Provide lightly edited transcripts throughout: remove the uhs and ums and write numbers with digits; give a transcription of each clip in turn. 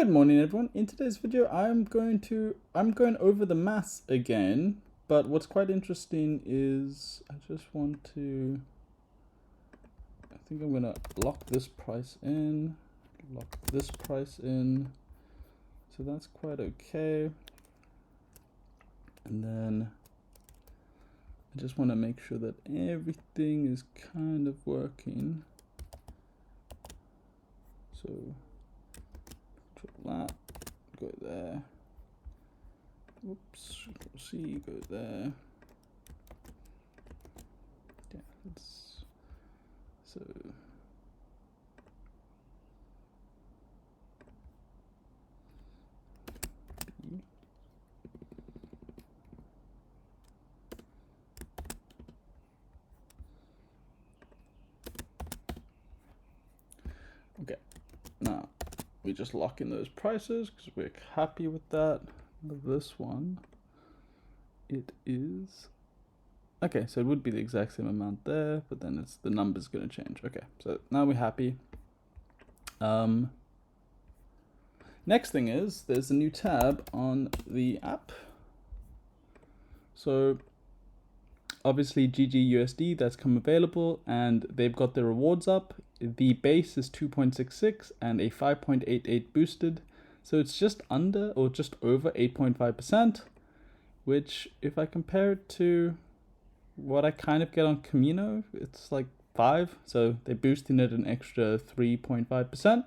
Good morning, everyone. In today's video, I'm going over the maths again, but what's quite interesting is I think I'm gonna lock this price in, so that's quite okay. And then I just want to make sure that everything is kind of working. So that, go there. Oops, Control C, go there. Yeah, it's so. B. Okay, now we just lock in those prices because we're happy with that. This one, it is okay, so it would be the exact same amount there, but then the number's going to change. Okay, so now we're happy. Next thing is there's a new tab on the app. So obviously GGUSD, that's come available, and they've got the rewards up. The base is 2.66 and a 5.88 boosted. So it's just under or just over 8.5%, which if I compare it to what I kind of get on Camino, it's like 5. So they're boosting it an extra 3.5%.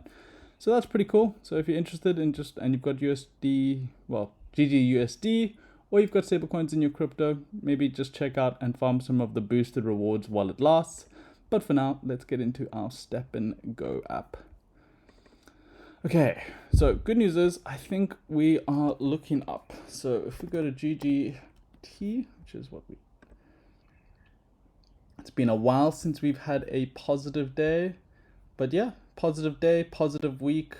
So that's pretty cool. So if you're interested in and you've got USD, well, GGUSD, or you've got stablecoins in your crypto, maybe just check out and farm some of the boosted rewards while it lasts. But for now, let's get into our Step and Go app. Okay, so good news is I think we are looking up. So if we go to GGT, which is what it's been a while since we've had a positive day, but yeah, positive day, positive week.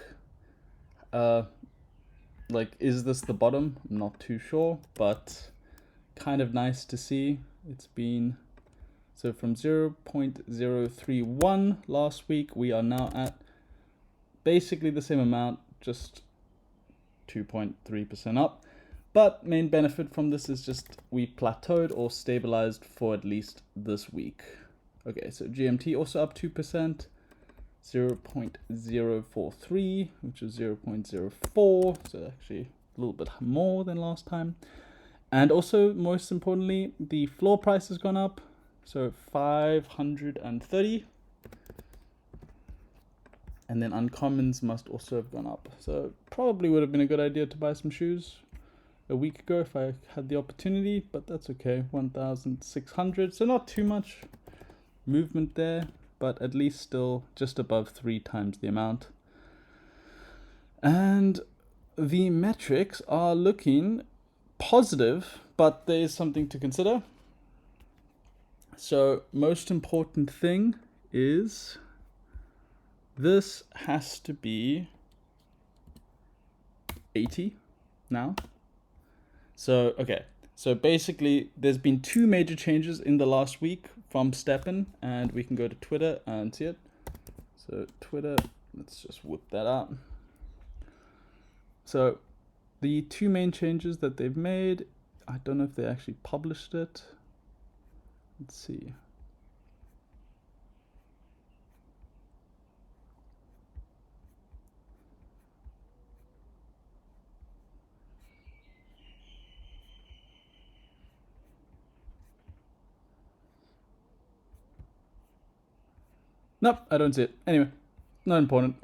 Like, is this the bottom? I'm not too sure, but kind of nice to see. It's been, so from 0.031 last week, we are now at basically the same amount, just 2.3% up. But main benefit from this is just we plateaued or stabilized for at least this week. Okay, so GMT also up 2%, 0.043, which is 0.04, so actually a little bit more than last time. And also, most importantly, the floor price has gone up, so 530. And then uncommons must also have gone up. So probably would have been a good idea to buy some shoes a week ago if I had the opportunity, but that's okay. 1,600, so not too much movement there, but at least still just above 3 times the amount. And the metrics are looking positive, but there is something to consider. So most important thing is this has to be 80 now. So, okay. So basically, there's been 2 major changes in the last week from Steppen, and we can go to Twitter and see it. So Twitter, let's just whip that up. So the 2 main changes that they've made, I don't know if they actually published it. Let's see. Nope, I don't see it. Anyway, not important.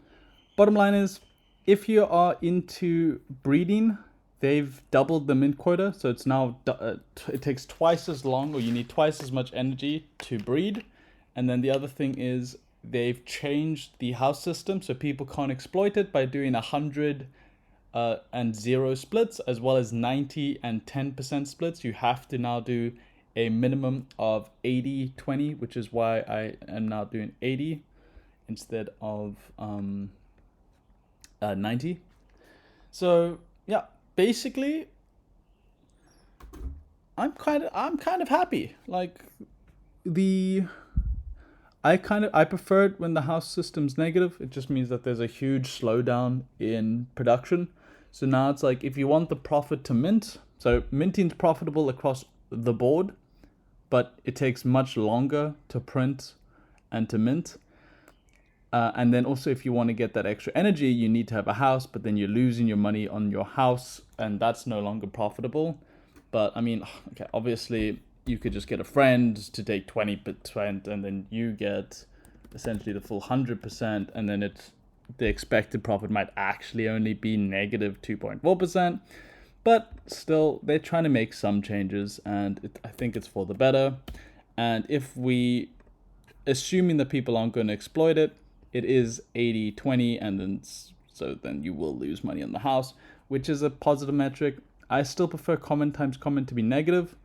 Bottom line is, if you are into breeding, they've doubled the mint quota, so it's now it takes twice as long, or you need twice as much energy to breed. And then the other thing is they've changed the house system, so people can't exploit it by doing 100 and 0 splits, as well as 90 and 10% splits. You have to now do a minimum of 80-20, which is why I am now doing 80 instead of 90. So yeah, basically I'm kind of happy. Like, I prefer it when the house system's negative. It just means that there's a huge slowdown in production. So now it's like if you want the profit to mint, so minting's profitable across the board, but it takes much longer to print and to mint. And then also if you want to get that extra energy, you need to have a house, but then you're losing your money on your house and that's no longer profitable. But I mean, okay, obviously you could just get a friend to take 20% and then you get essentially the full 100%, and then the expected profit might actually only be negative 2.4%. But still, they're trying to make some changes, and I think it's for the better. And if we, assuming that people aren't going to exploit it, it is 80-20, and then you will lose money on the house, which is a positive metric. I still prefer comment times comment to be negative,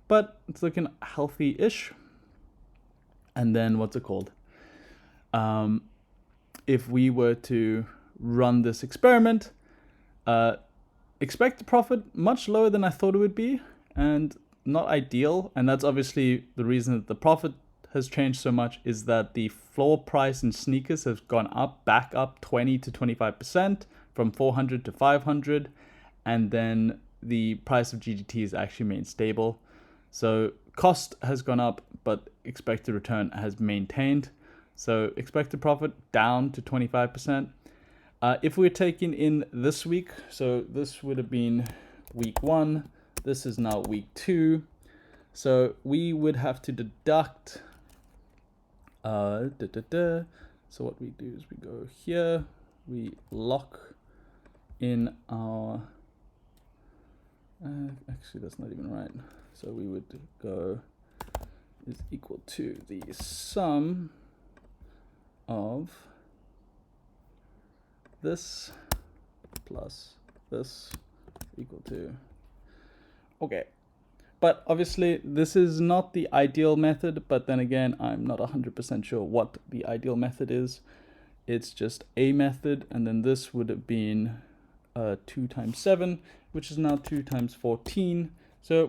but it's looking healthy-ish. And then what's it called? If we were to run this experiment, expect a profit much lower than I thought it would be, and not ideal. And that's obviously the reason that the profit has changed so much, is that the floor price in sneakers has gone back up 20 to 25% from 400 to 500, and then the price of GGT has actually remained stable. So cost has gone up, but expected return has maintained. So expected profit down to 25%. If we're taking in this week, so this would have been week 1, this is now week 2. So we would have to deduct, so what we do is we go here, we lock in our, actually that's not even right. So we would go is equal to the sum of this plus this equal to, okay. But obviously this is not the ideal method, but then again, I'm not 100% sure what the ideal method is. It's just a method, and then this would have been 2 times 7, which is now 2 times 14. So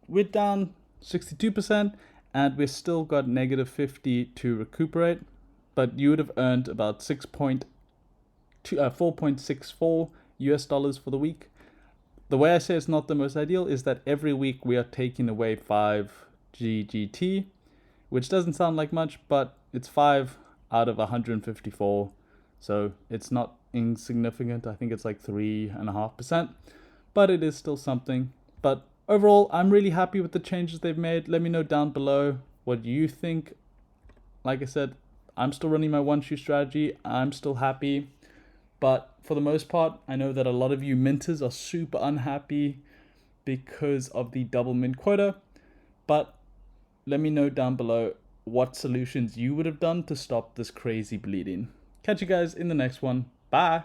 we're down 62%, and we've still got negative 50 to recuperate, but you would have earned about 4.64 US dollars for the week. The way I say it's not the most ideal is that every week we are taking away 5 GGT, which doesn't sound like much, but it's 5 out of 154. So it's not insignificant. I think it's like 3.5%, but it is still something. But overall, I'm really happy with the changes they've made. Let me know down below what you think. Like I said, I'm still running my one shoe strategy. I'm still happy. But for the most part, I know that a lot of you minters are super unhappy because of the double mint quota. But let me know down below what solutions you would have done to stop this crazy bleeding. Catch you guys in the next one. Bye.